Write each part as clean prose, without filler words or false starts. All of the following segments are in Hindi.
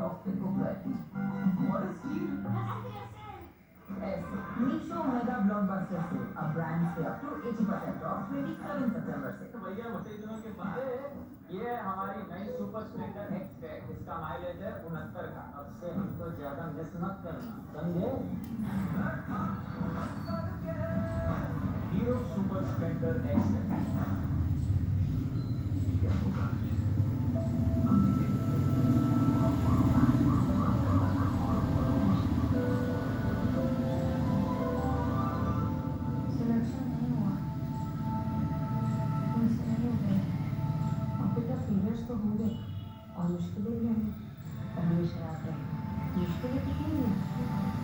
ऑफ देखो ऐसे मीशो मेगा ब्लॉकबस्टर से अब ब्रांड से अप टू 80% ऑफ 27 सितंबर से। तो भैया बड़े दिनों के बाद ये है हमारी नई सुपर स्प्लेंडर हैचबैक। इसका माइलेज है 69 का। अब से हमको ज्यादा मिस मत करना, समझे? Hero super Splendor hatchback. तो होंगे और मुश्किलें भी हमें हमेशा आते हैं। मुश्किलें तो नहीं है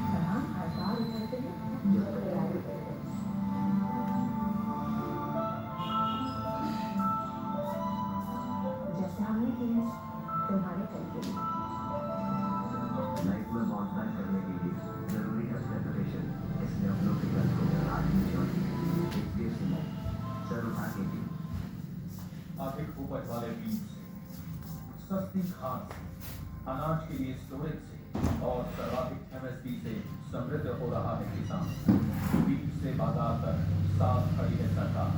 पर हम आसार उतरते हैं जो तैयारी करते हैं। जैसे हमने की है तुम्हारे कल के लिए। लाइफ में माउंटेन करने के लिए जरूरी है प्रिपरेशन। इसलिए हम लोग के घर को आज भी सर उठा के दी अधिक उपज वाले बीज, सस्ती खाद, अनाज के लिए स्टोरेज से और सर्वाधिक एमएसपी से समृद्ध हो रहा है किसान। बीज से बाजार तक साथ खड़ी है सरकार।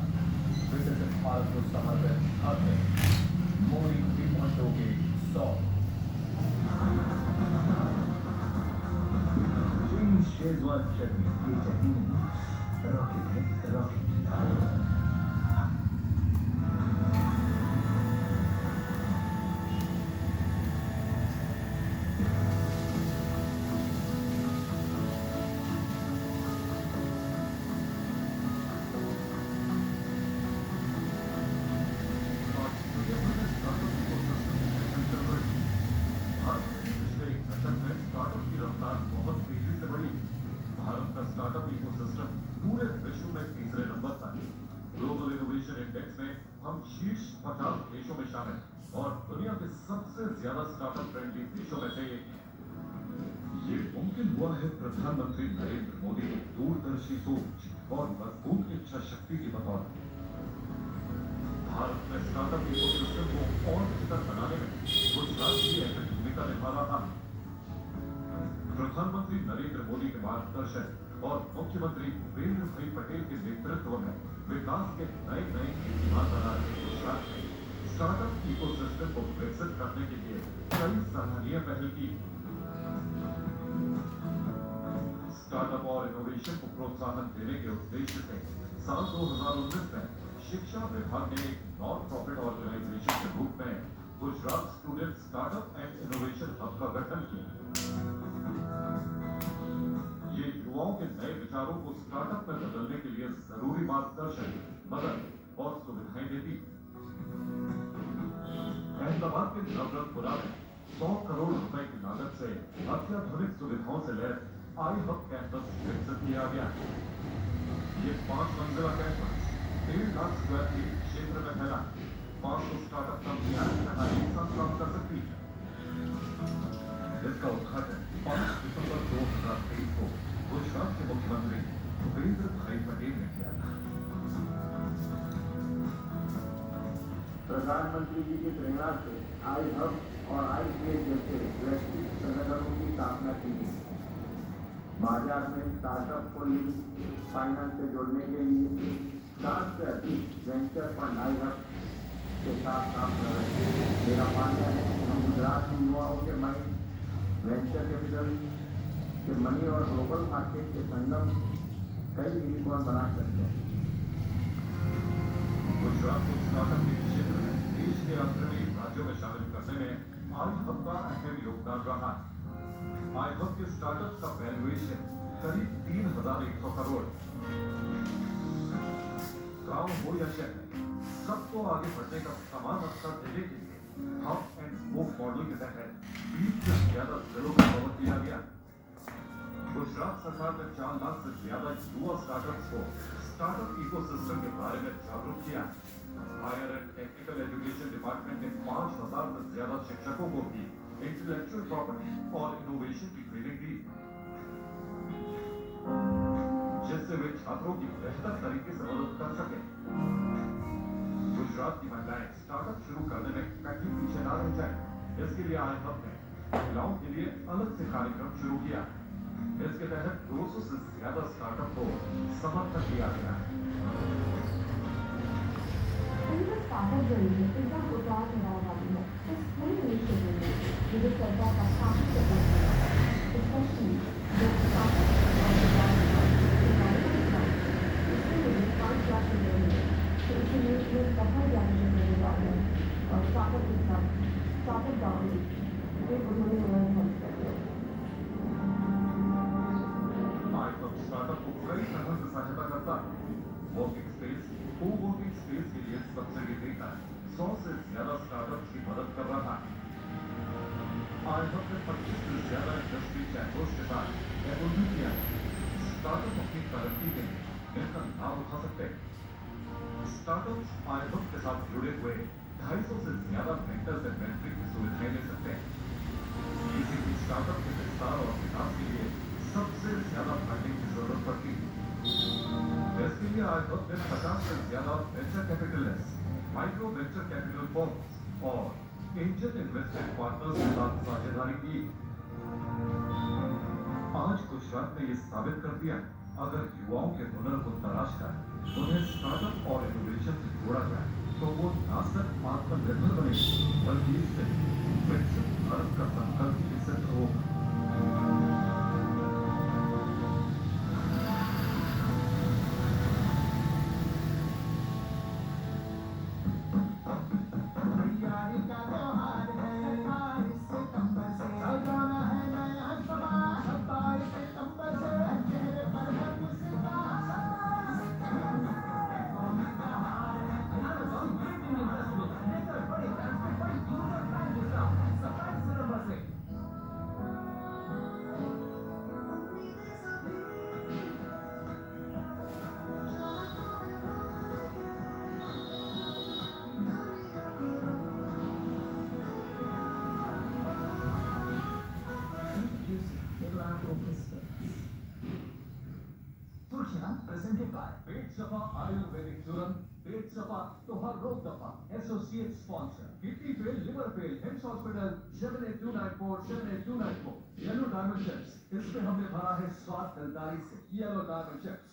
विकसित भारत को समर्पित हर मोदी 3.0 के 100 शेजवान चटनी की चटनी रॉकेट स्टार्टअप इकोसिस्टम पूरे विश्व में तीसरे नंबर पर। ग्लोबल इनोवेशन इंडेक्स में हम शीर्ष 50 देशों में शामिल और दुनिया के सबसे ज्यादा स्टार्टअप फ्रेंडली देशों में से एक। ये मुमकिन हुआ है प्रधानमंत्री नरेंद्र मोदी की दूरदर्शी सोच और मजबूत इच्छा शक्ति की बदौलत। भारत में स्टार्टअप इकोसिस्टम को और बेहतर बनाने में गुजरात की अहम भूमिका निभा रहा है। प्रधानमंत्री नरेंद्र मोदी के मार्गदर्शन और मुख्यमंत्री भूपेंद्र भाई पटेल के नेतृत्व में विकास के नए नए कीर्तिमान बना रहे गुजरात में स्टार्टअप इकोसिस्टम को विकसित करने के लिए कई सराहनीय पहल की। स्टार्टअप और इनोवेशन को प्रोत्साहन देने के उद्देश्य से साल 2019 में शिक्षा विभाग ने एक नॉन प्रॉफिट ऑर्गेनाइजेशन के रूप में Gujarat student startup and innovation hub का गठन किया। ये युवाओं के नए विचारों को स्टार्टअप में बदलने के लिए जरूरी मार्गदर्शन, मदद और सुविधाएं देती। अहमदाबाद के नवरंगपुरा में 100 करोड़ रुपए की लागत से अत्याधुनिक सुविधाओं से लैस आई हब कैंपस विकसित किया गया। ये 5 मंजिला कैंपस 1.5 लाख स्क्वायर फीट क्षेत्र में फैला 500 स्टार्टअप कंपनियां यहाँ एक साथ काम कर सकती है। इसका उद्घाटन 5 दिसंबर 2023 को गुजरात के मुख्यमंत्री भूपेंद्र भाई पटेल ने किया था। प्रधानमंत्री जी की प्रेरणा से आई हब और आई क्रिएट जैसे वैश्विक संगठनों की स्थापना की गई। बाजार में स्टार्टअप को फाइनेंस से जोड़ने के लिए 60 से अधिक वेंचर फंड आई हब के साथ काम कर रहे हैं। मेरा मानना है कि हम गुजरात के युवाओं के माइंड वेंचर कैपिटल के मनी और ग्लोबल मार्केट के संगम कई यूनिकॉर्न बना सकते हैं। गुजरात को स्टार्टअप के क्षेत्र में देश के अग्रणी राज्यों में शामिल करने में आई हब का अहम योगदान रहा है। आई हब के स्टार्टअप का वैल्यूएशन करीब 3,100 करोड़। गांव हो या शहर, सबको आगे बढ़ने का समान अवसर देने के लिए हब एंड स्पोक मॉडल के तहत 20 से ज्यादा जिलों को कवर किया गया। गुजरात सरकार ने 4 लाख से ज्यादा युवा स्टार्टअप्स को स्टार्टअप इकोसिस्टम के बारे में जागरूक किया। Higher and technical education department ने 5,000 से ज्यादा शिक्षकों को भी इंटेलेक्चुअल प्रॉपर्टी और इनोवेशन की ट्रेनिंग दी, जिससे वे छात्रों की बेहतर तरीके से मदद कर सके। गुजरात की महिलाएं स्टार्टअप शुरू करने में कहीं पीछे ना रह जाए, इसके लिए आई हब ने महिलाओं के लिए अलग से कार्यक्रम शुरू किया। इसके तहत 200 से ज्यादा स्टार्टअप को समर्थन दिया गया है। उनका स्टार्टअप जरिए एकदम उतार चढ़ाव वाली है। इस पूरी इनिशिएटिव में मुझे सरकार का काफी सपोर्ट मिला, स्पेशली जो स्टार्टअप इसमें मुझे 5 लाख रुपये मिले, तो इसलिए मैं बाहर जाने में मेरे वाले और स्टार्टअप के साथ स्टार्टअप डाउन फिर उन्होंने मेरा हेल्प कर दिया। आइटम स्टार्टअप को कई तरह से सहायता करता है। वर्किंग स्पेस, को-वर्किंग स्पेस के लिए सब्सिडी देकर 100 से ज्यादा स्टार्टअप की मदद कर रहा है। आइटम ने 25 से ज्यादा इंडस्ट्री चैम्बर्स के साथ एमओयू किया है। स्टार्टअप अपनी तरक्की के लिए इनका लाभ उठा सकते हैं। स्टार्टअप्स आइटम के साथ जुड़े हुए 250 से ज्यादा मेंटर्स एंड मेंटरिंग की सुविधाएं ले सकते हैं। किसी भी स्टार्टअप के विस्तार और विकास के लिए सबसे ज्यादा फंडिंग की जरूरत पड़ती है। इसके लिए आइटम ने 50 से ज्यादा venture capitalist, micro venture capital firms और एंजल इन्वेस्टमेंट पार्टनर्स के साथ साझेदारी की। आज गुजरात ने यह साबित कर दिया, अगर युवाओं के हुनर को तलाश कर उन्हें स्टार्टअप और इनोवेशन से जोड़ा जाए तो वो न सिर्फ आत्मनिर्भर बनेगी बल्कि इससे विकसित भारत का संकल्प भी सिद्ध होगा। Presented by पेट सफा आयुर्वेदिक चूरन, पेट सफा तो हर रोग दफा, associate sponsor, kidney fail, liver fail, hymns hospital 7829478294, yellow diamond chips, इसमें हमने भरा है स्वाद दिलदारी से, येलो डायमंड चिप्स,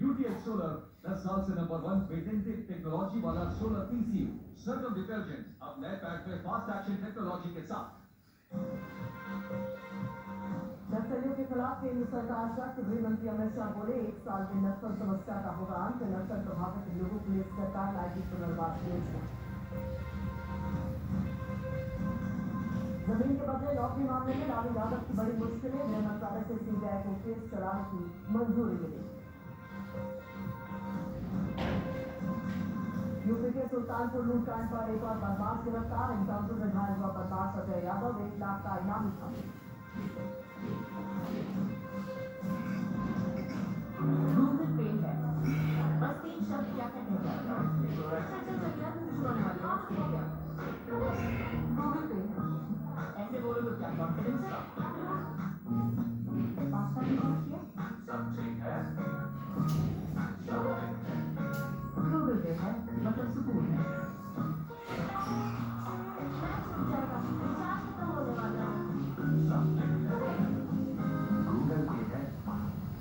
यूटीएच सोलर 10 साल से नंबर 1 पेटेंटेड टेक्नोलॉजी वाला सोलर पीसीयू, सर्गम डिटर्जेंट, अब नए पैक में फास्ट एक्शन टेक्नोलॉजी के साथ। नक्सलियों के खिलाफ केंद्र सरकार सख्त, गृह मंत्री अमित शाह बोले 1 साल में नक्सल समस्या का होगा अंत, नक्सल प्रभावित लोगों के लिए सरकार लाएगी पुनर्वास योजना। जमीन के बदले नौकरी मामले में लालू यादव की बड़ी मुश्किलें, गृह मंत्रालय से सीबीआई को केस चलाने की मंजूरी मिली। यूपी के सुल्तानपुर लूटकांड पर एक और बदमाश गिरफ्तार, एनकाउंटर में घायल हुआ बदमाश अजय यादव 1 लाख का इनाम था। गूगल पे है, बस 3 शब्द क्या कहने जा रहा हूँ, गूगल पे ऐसे बोले तो क्या कॉन्फिडेंस का पास्ता भी कौन किया सब ठीक है, गूगल पे है मतलब सुकून है। गूगल पे है,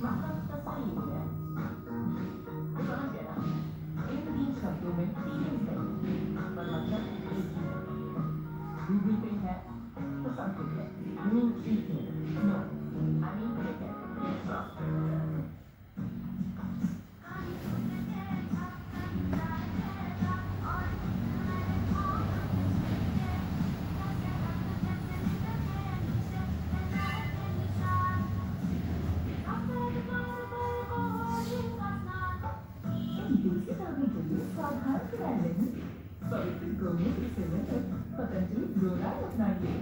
मतलब तस्वीर है, समझ गया, इन 3 शब्दों में 3 है पर मतलब एक ही। गूगल पे है तो सब कुछ है, मीन ठीक है, नो आई मीन ठीक है, सब ठीक है। सावधान कराने में पवित्र गोमूत्र की सेवन कर पतंजलि गोरा अपनाइए।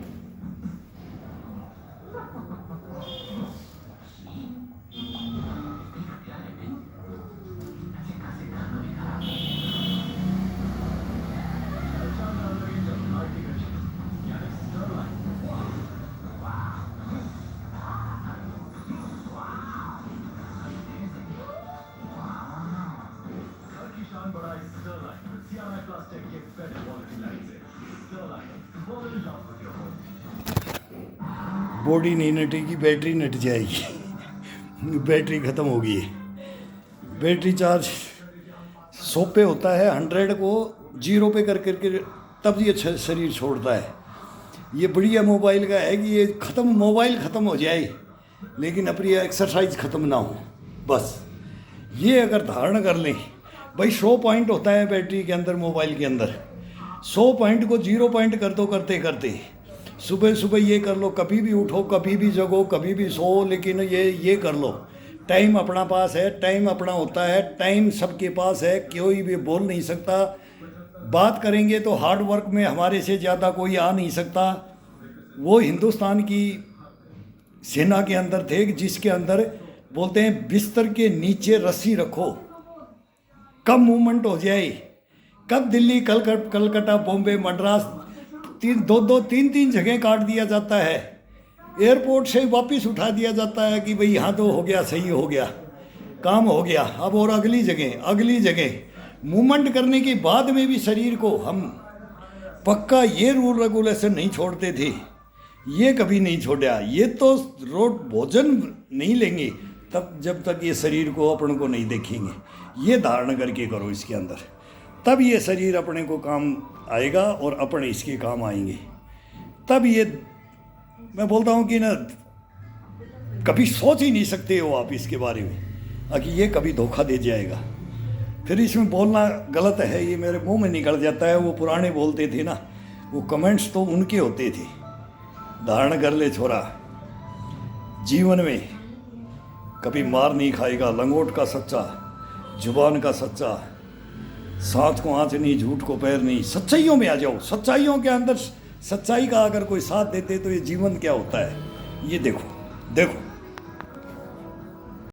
Plastic gets better quality lights. Sterling, fall in love with your home. Body नहीं नटेगी, बैटरी नट जाएगी। बैटरी ख़त्म होगी है। बैटरी चार्ज 100 पे होता है, 100 को 0 पे कर करके तब ये शरीर छोड़ता है। ये बढ़िया मोबाइल का है कि ये मोबाइल ख़त्म हो जाए लेकिन अपनी एक्सरसाइज ख़त्म ना हो, बस ये अगर धारण कर लें। भाई 100 पॉइंट होता है बैटरी के अंदर, मोबाइल के अंदर 100 पॉइंट को 0 पॉइंट कर दो करते करते। सुबह सुबह ये कर लो, कभी भी उठो, कभी भी जगो, कभी भी सो, लेकिन ये कर लो। टाइम अपना पास है, टाइम अपना होता है, टाइम सबके पास है, कोई भी बोल नहीं सकता। बात करेंगे तो हार्ड वर्क में हमारे से ज़्यादा कोई आ नहीं सकता। वो हिंदुस्तान की सेना के अंदर थे जिसके अंदर बोलते हैं बिस्तर के नीचे रस्सी रखो, कब मूवमेंट हो जाए, कब दिल्ली कलकत्ता बॉम्बे मद्रास 2-3 जगह काट दिया जाता है, एयरपोर्ट से वापस उठा दिया जाता है कि भाई यहाँ तो हो गया, सही हो गया, काम हो गया, अब और अगली जगह मूवमेंट करने के बाद में भी शरीर को हम पक्का ये रूल रेगुलेशन नहीं छोड़ते थे, ये कभी नहीं छोड़ा। ये तो रोज भोजन नहीं लेंगे तब जब तक ये शरीर को अपन को नहीं देखेंगे। ये धारण करके करो इसके अंदर, तब ये शरीर अपने को काम आएगा और अपने इसके काम आएंगे। तब ये मैं बोलता हूँ कि ना कभी सोच ही नहीं सकते हो आप इसके बारे में कि ये कभी धोखा दे जाएगा। फिर इसमें बोलना गलत है, ये मेरे मुंह में निकल जाता है। वो पुराने बोलते थे ना, वो कमेंट्स तो उनके होते थे। धारण कर ले छोरा, जीवन में कभी मार नहीं खाएगा, लंगोट का सच्चा, जुबान का सच्चा, सांस को आँच नहीं, झूठ को पैर नहीं। सच्चाइयों में आ जाओ, सच्चाइयों के अंदर सच्चाई का अगर कोई साथ देते तो ये जीवन क्या होता है, ये देखो।